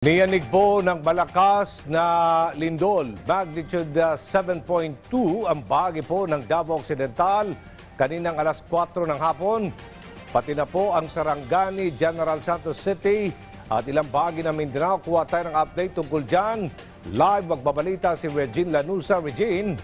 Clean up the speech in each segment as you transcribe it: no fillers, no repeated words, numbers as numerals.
Niyanig po ng malakas na lindol, magnitude 7.2 ang bahagi po ng Davao Occidental kaninang alas 4 ng hapon. Pati na po ang Sarangani, General Santos City at ilang bahagi ng Mindanao. Kuha tayo ng update tungkol dyan. Live magbabalita si Regine Lanusa. Regine.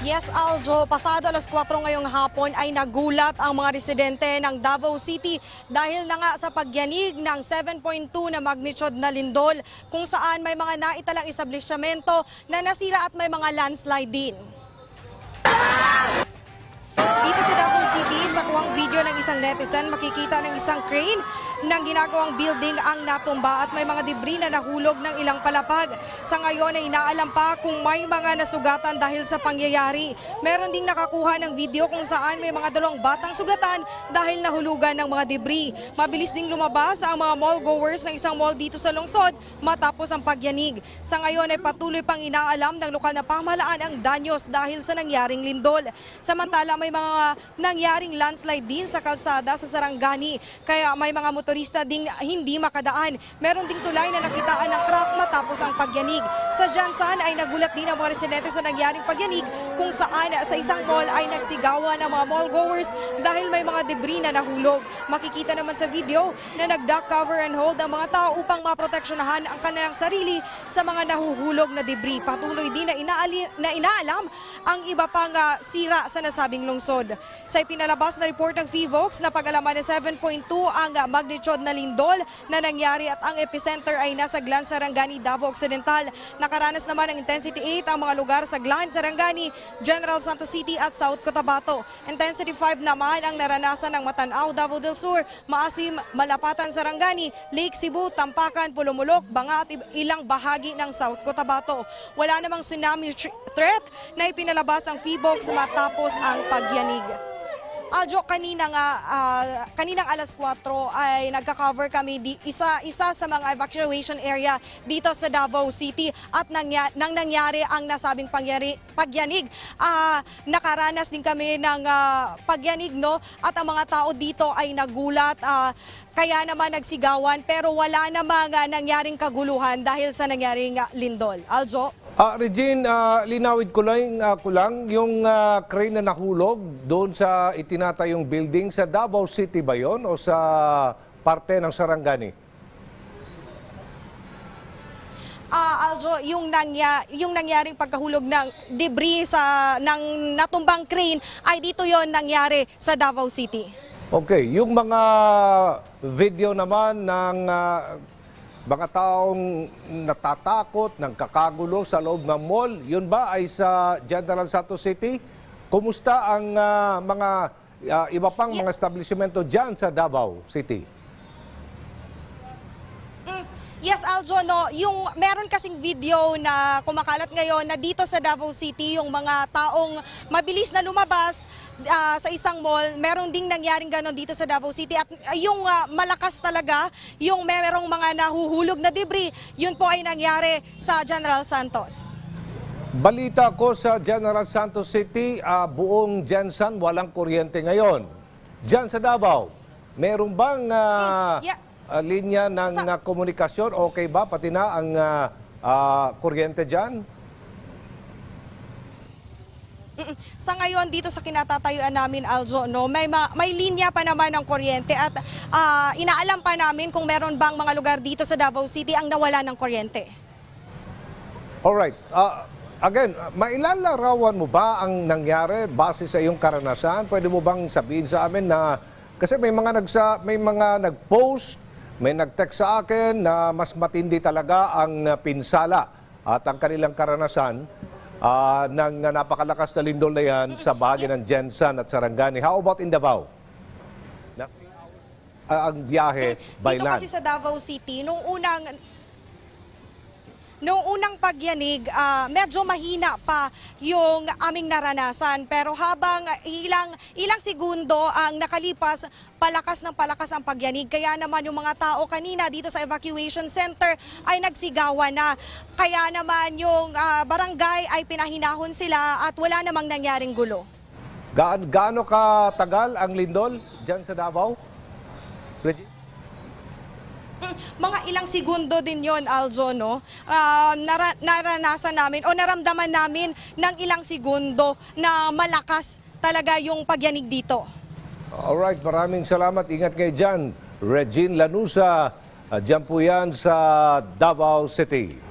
Yes, Aljo, pasado alas 4 ngayong hapon ay nagulat ang mga residente ng Davao City dahil na nga sa pagyanig ng 7.2 na magnitude na lindol kung saan may mga naitalang establishmento na nasira at may mga landslide din. Dito sa Davao City, sa kuwang video ng isang netizen, makikita ng isang crane ng ginagawang building ang natumba at may mga debris na nahulog ng ilang palapag. Sa ngayon ay inaalam pa kung may mga nasugatan dahil sa pangyayari. Meron ding nakakuha ng video kung saan may mga 2 batang sugatan dahil nahulugan ng mga debris. Mabilis ding lumabas ang mga mall goers ng isang mall dito sa lungsod matapos ang pagyanig. Sa ngayon ay patuloy pang inaalam ng lokal na pamahalaan ang danyos dahil sa nangyaring lindol. Samantala may mga nangyaring landslide din sa kalsada sa Sarangani kaya may mga motorista ding hindi makadaan. Meron ding tulay na nakitaan ng crack matapos ang pagyanig. Sa Jansan ay nagulat din ang mga residente sa nangyaring pagyanig kung saan sa isang mall ay nagsigawan ng mga mall goers dahil may mga debris na nahulog. Makikita naman sa video na nag-duck cover and hold ang mga tao upang maproteksyonahan ang kanilang sarili sa mga nahuhulog na debris. Patuloy din na inaalam ang iba pang sira sa nasabing lungsod. Sa ipinalabas na report ng PHIVOLCS na pag-alaman na 7.2 ang magnitude na lindol na nangyari at ang epicenter ay nasa Glan, Sarangani, Davao Occidental. Nakaranas naman ng intensity 8 ang mga lugar sa Glan, Sarangani, General Santos City at South Cotabato. Intensity 5 naman ang naranasan ng Matanao, Davao del Sur, Maasim, Malapatan, Sarangani, Lake Cebu, Tampakan, Pulumulok, Banga at ilang bahagi ng South Cotabato. Wala namang tsunami threat na ipinalabas ang PHIVOLCS matapos ang pagyanig. Aljo, kaninang alas 4 ay nagka-cover kami isa sa mga evacuation area dito sa Davao City at nang nangyari ang nasabing pagyanig. Nakaranas din kami ng pagyanig, no? At ang mga tao dito ay nagulat. Kaya naman nagsigawan pero wala namang nangyaring kaguluhan dahil sa nangyaring lindol. Aljo? Regine, linawid ko lang yung crane na nahulog doon sa itinatayong building sa Davao City ba yun o sa parte ng Sarangani? Aljo, yung nangyaring pagkahulog ng debris ng natumbang crane ay dito yon nangyari sa Davao City. Okay, yung mga video naman ng mga taong natatakot, nagkakagulo sa loob ng mall, yun ba ay sa General Santos City? Kumusta ang mga iba pang mga establishmento dyan sa Davao City? Yes, Aljo, no, yung meron kasing video na kumakalat ngayon na dito sa Davao City, yung mga taong mabilis na lumabas sa isang mall, meron ding nangyaring ganon dito sa Davao City at yung malakas talaga, yung merong mga nahuhulog na debris, yun po ay nangyari sa General Santos. Balita ko sa General Santos City, buong Jansan walang kuryente ngayon. Diyan sa Davao, meron bang linya ng komunikasyon? Okay ba? Pati na ang kuryente dyan? Sa ngayon dito sa kinatatayuan namin, Aljo, no, may linya pa naman ng kuryente at inaalam pa namin kung meron bang mga lugar dito sa Davao City ang nawala ng kuryente. Alright. Again, mailalarawan mo ba ang nangyari base sa iyong karanasan? Pwede mo bang sabihin sa amin na kasi may mga nag-post, may nag-text sa akin na mas matindi talaga ang pinsala at ang kanilang karanasan ng napakalakas na lindol na yan sa bahagi ng Jansan at Sarangani. How about in Davao? Ang biyahe by land. Dito kasi sa Davao City, nung unang pagyanig, medyo mahina pa yung aming naranasan. Pero habang ilang segundo ang nakalipas, palakas ang pagyanig. Kaya naman yung mga tao kanina dito sa evacuation center ay nagsigawan na. Kaya naman yung barangay ay pinahinahon sila at wala namang nangyaring gulo. Gaano katagal ang lindol dyan sa Davao? Regine? Mga ilang segundo din yon, Aljo, no? Naranasan namin o naramdaman namin ng ilang segundo na malakas talaga yung pagyanig dito. Alright, maraming salamat. Ingat kayo dyan. Regine Lanusa, dyan po yan sa Davao City.